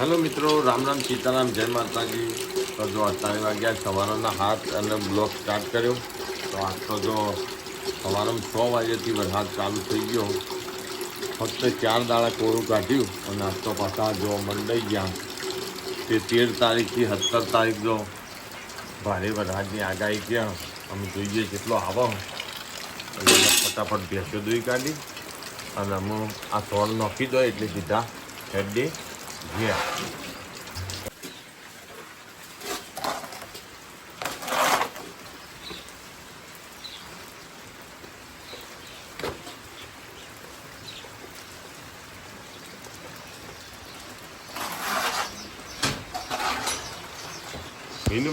Hello મિત્રો, રામ રામ સીતારામ, જય માતાજી. તો જો 4 વાગ્યા સવારના હાથ અને બ્લોક સ્ટાર્ટ કર્યો. તો આજ તો જો સવારમાં 6 વાગ્યાથી વરસાદ ચાલુ થઈ ગયો. ફક્ત 4 દાડા કોરું કાઢ્યું અને આજ તો પાછા જો મંડાઈ ગયા. તે 13 તારીખથી 17 તારીખ જો ભારે વરસાદની આગાહી ક્યાં અમે જોઈએ કેટલો આવો. એટલે ફટાફટ ભેંસો દોઈ કાઢી અને અમે આ સોળ નાખી દો એટલે સીધા હેડે ગયા.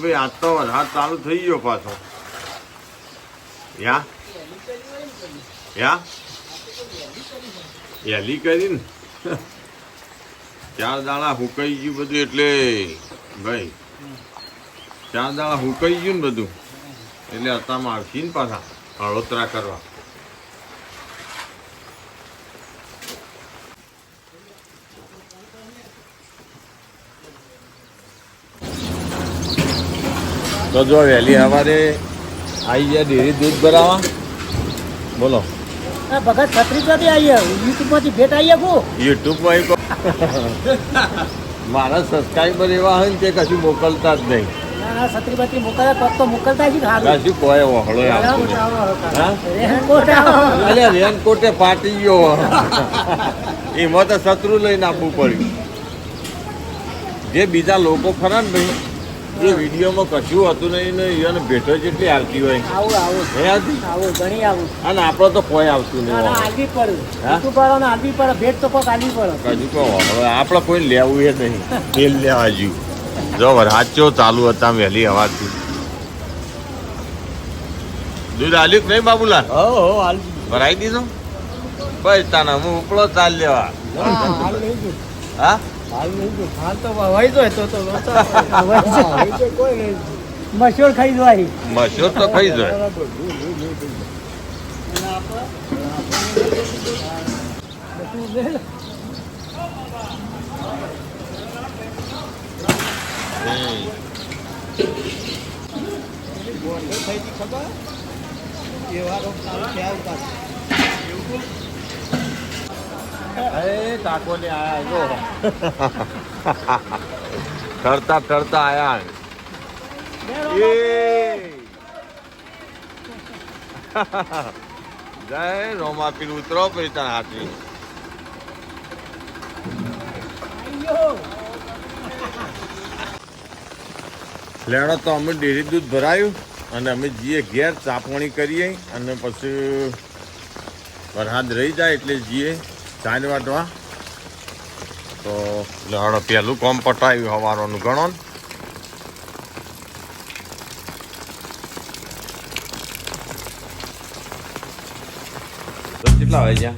ભાઈ આજ તો વરસાદ ચાલુ થઈ ગયો પાછો. એલી કરીને 4 દાડા હુકાઈ ગયું બધું. એટલે ભાઈ 4 દાડા હુકાઈ ગયું ને બધું એટલે અત્યારમાં આવશે ને પાછા હળોતરા કરવા. તો જો વહેલી સવારે આવી ગયા ડેરી દૂધ ભરાવા. બોલો ભગત છત્રી ચોથી આવી યુટ્યુબ માંથી ભેટ આવી કો યુટ્યુબમાં મારા સબસ્ક્રાઈબર એવા હોય ને તે કશું મોકલતા જ નહીં. છત્રી બત્રી મોકલતા કોક તો મોકલતા જ કશું કોઈ વહળો આવતું રેનકોટે ફાટી ગયો. એમાં તો શત્રુ લઈને આપવું પડ્યું. જે બીજા લોકો ખરા ને ભાઈ એ વિડીયોમાં કશું હતું નહીં ને એને ભેટો જેટલી આવતી હોય અને આપણે તો કોઈ આવતું નહીં. આપણે કોઈ લેવું એ નહીં. તેલ લેવા જ્યું જો વરસાદ ચાલુ હતા વહેલી હવાથી. દૂધ આલ્યું નહીં બાબુલાલ? ભરાઈ દીધો ભાઈ તાના હું ઉપડો ચાલ લેવા. હા મશોર ખાઈ જાય. મશોર તો ખાઈ જાય. કાકો ને આયા જો ઠરતા ઠરતા આયા. જય રોમાપીર ઉતરો પછી તારા હાથની. લેણો તો અમે ડેરી દૂધ ભરાયું અને અમે જઈએ ઘેર ચાપણી કરીએ અને પછી વરસાદ રહી જાય એટલે જઈએ ચાંદ વાટવા. તો લેણો પહેલું કોમ પટાવ્યું સવારનું ગણો. કેટલા વાગ્યા?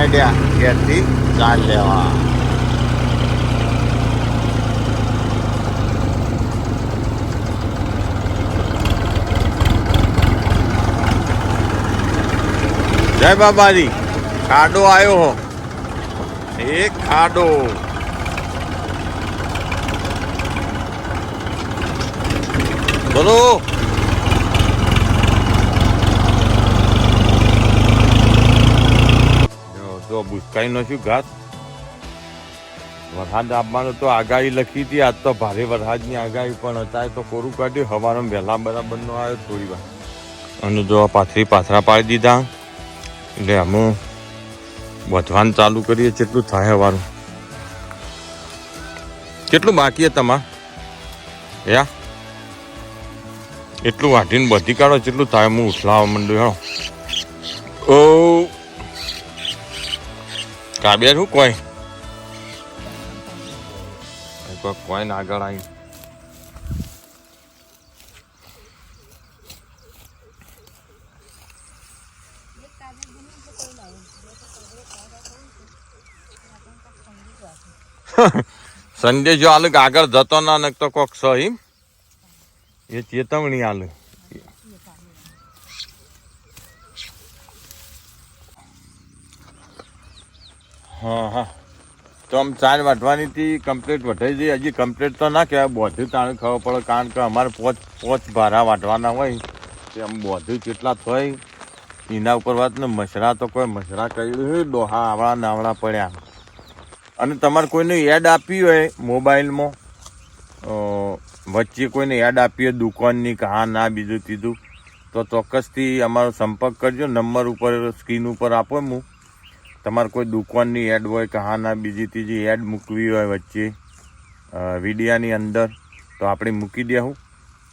હેડ્યા ઘેરથી ચાલ લેવા. જય બાબાજી. ખાડો આવ્યો હો, એક ખાડો. બોલો. તો ભૂસકાઈ નો શું ઘાસ. વરસાદ આપવાનું તો આગાહી લખી હતી, આજ તો ભારે વરસાદની આગાહી પણ અત્યારે તો કોરું કાઢ્યું. હવારમાં વહેલા બરાબર નો આવ્યો થોડી વાર, અને જો પાથરા પાડી દીધા એટલે અમે વધવાનું ચાલુ કરીએ. કેટલું થાય હવાનું, કેટલું બાકી તમારે યા એટલું વાઢીને બધી કાઢો. કેટલું થાય હું ઉછલાવા માંડ્યું. ઓ કાબ્યા શું કોઈ કોઈને આગળ આવી. સંજય જો હાલ આગળ જતો ના ને તો કોક સહી એ ચેતવણી હાલ. હા હા તો આમ 4 વાટવાની હતી, કમ્પ્લીટ વટાઈ જઈ. હજી કમ્પ્લીટ તો ના કહેવાય, બોધું તાણે ખબર પડે. કારણ કે અમારે પોચ ભારા વાટવાના હોય તે આમ બોધું કેટલા થાય એના ઉપર વાત ને. મસરા તો કોઈ મસરા કરી ડોહા આવડા નાવડા પડ્યા. અને તમારે કોઈને એડ આપી હોય મોબાઈલમાં, વચ્ચે કોઈને એડ આપી હોય દુકાનની કે હા ના બીજું ત્રીજું, તો ચોક્કસથી અમારો સંપર્ક કરજો. નંબર ઉપર સ્ક્રીન ઉપર આપો. હું તમારે કોઈ દુકાનની એડ હોય કે હા ના બીજી ત્રીજી એડ મૂકવી હોય વચ્ચે વિડીયાની અંદર, તો આપણે મૂકી દેવું.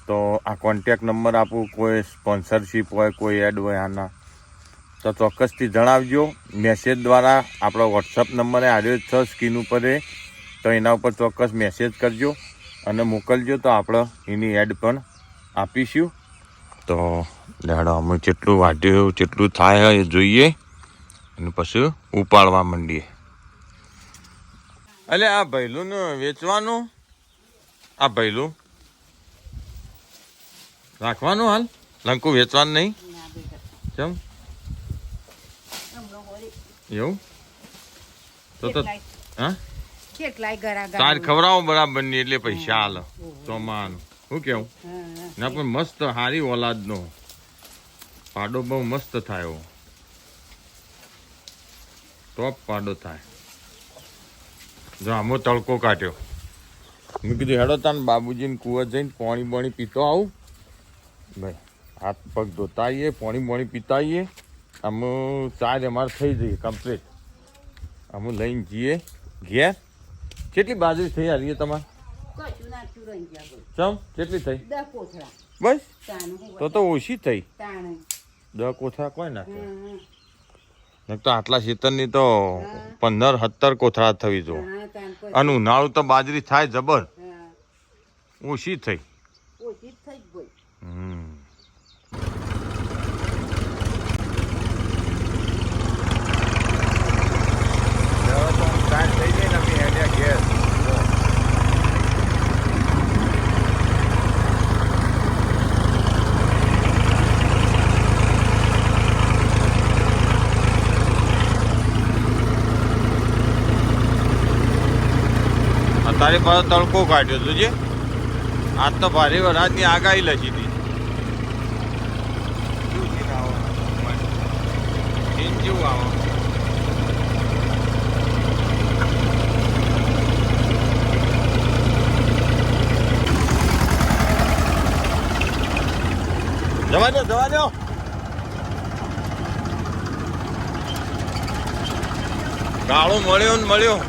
તો આ કોન્ટેક નંબર આપું. કોઈ સ્પોન્સરશીપ હોય, કોઈ એડ હોય આના, તો ચોક્કસથી જણાવજો. મેસેજ દ્વારા આપણો વોટ્સઅપ નંબર આવ્યો છે સ્ક્રીન ઉપર, તો એના ઉપર ચોક્કસ મેસેજ કરજો અને મોકલજો. તો આપણે એની એડ પણ આપીશું. તો લેડો અમે જેટલું વાઢ્યું જેટલું થાય એ જોઈએ અને પછી ઉપાડવા માંડીએ. એટલે આ ભૈલું ને વેચવાનું, આ ભૈલું રાખવાનું હાલ લંકુ વેચવાનું નહીં. કેમ એવું? તો હા તાર ખવડાવો બરાબર ની એટલે પૈસા હાલ ચોમાનું. શું કેવું? ના પણ મસ્ત હારી ઓલાદ નો પાડો બહુ મસ્ત થાય, ટોપ પાડો થાય. જો આમો તડકો કાઢ્યો. મેં કીધું હેડો તાન બાબુજીને કુવા જઈને પાણી બાણી પીતો આવું. ભાઈ હાથ પગ ધોતા આવીએ, પાણી બાણી પીતા આવીએ. અમે 4 અમારે થઈ જઈએ કમ્પ્લીટ. અમે લઈને જઈએ ઘેર. કેટલી બાજરી થઈ હારીએ તમારે? ચમ કેટલી થઈ? બસ તો ઓછી થઈ. 10 કોથળા કોઈ નાખે તો આટલા ખેતરની તો 15-17 કોથળા થવી જો. અને ઉનાળું તો બાજરી થાય જબર, ઓછી થઈ. તારી પાસે તડકો કાઢ્યો તુંજે. આજ તો ભારે વરસાદની આગાહી લખી હતી. જેવું આવો જવા દો જવા દો. ગાળો મળ્યો ને મળ્યો.